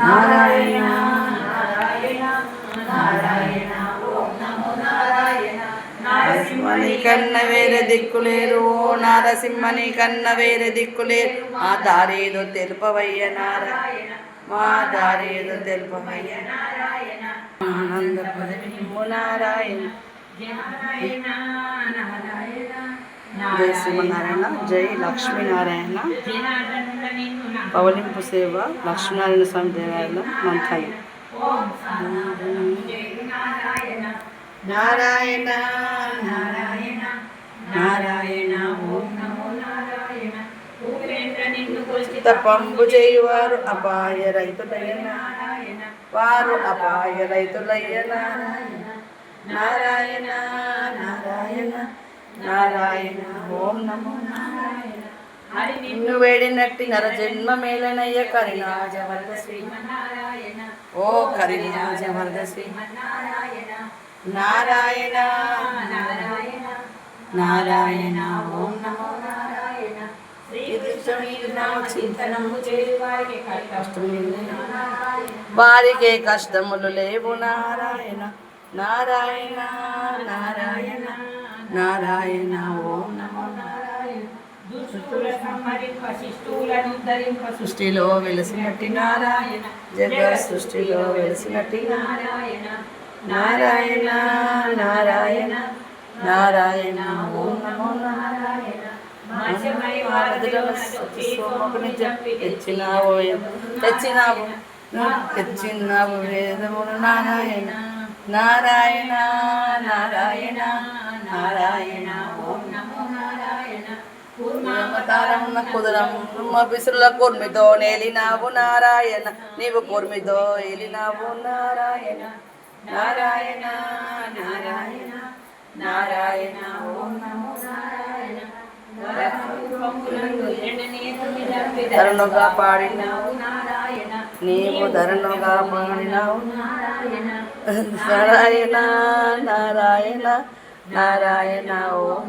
నారాయణ నారాయణ నారాయణ ఓం నమో నారాయణ. నరసింహని కన్న వేరే దిక్కులేరు, ఓ నారసింహని కన్న వేరే దిక్కులేరు. మా దారేదో తెలుపవయ్య నారాయణ, మా దారేదో తెలుపవయ్య నారాయణ. ఆనంద పదవిము నారాయణ. జై శ్రీమన్నారాయణ. జై లక్ష్మీనారాయణ. పవలింపు సేవ లక్ష్మీనారాయణ స్వామి దేవాలయం మంత్రాలయం. నారాయణ నారాయణ నారాయణ ఓం నమో నారాయణ. తపంబు చేయువారు అపాయ రైతులయ్య నారాయణ, వారు అపాయ రైతులయ్య నారాయణ. నారాయణ నారాయణ నారాయణ ఓం నమో నారాయణ. హరి నిన్ను వేడినట్టి నర జన్మ మేలనయ్య కరిరాజ వరద శ్రీమన్నారాయణ. ఓ కరిరాజ వరద శ్రీమన్నారాయణ. నారాయణ నారాయణ నారాయణ ఓం నమో నారాయణ. వారికే కష్టములు లేవు నారాయణ. నారాయణ నారాయణ నారాయణ ఓం నమో నారాయణ. సృష్టిలో వెలిసినట్టి నారాయణ, జగ సృష్టిలో వెలిసినట్టి నారాయణ. నారాయణ నారాయణ నారాయణ ఓం నమో నారాయణ. తెచ్చినావు తెచ్చినావు తెచ్చినావు వేదములు నారాయణ. నారాయణ నారాయణ నారాయణ ఓం నమో నారాయణ. పూర్ణావతారమున కుదరమ్మ బిసుల కూర్మితో నేలినావు నారాయణ, నీవు కూర్మితో ఏలినావు నారాయణ. నారాయణ నారాయణ నారాయణ ఓం నమో నారాయణ. ధరణుగా పాడినావు నారాయణ, నీవు ధరణుగా పాడినావు నారాయణ. నారాయణ నారాయణ నారాయణ ఓం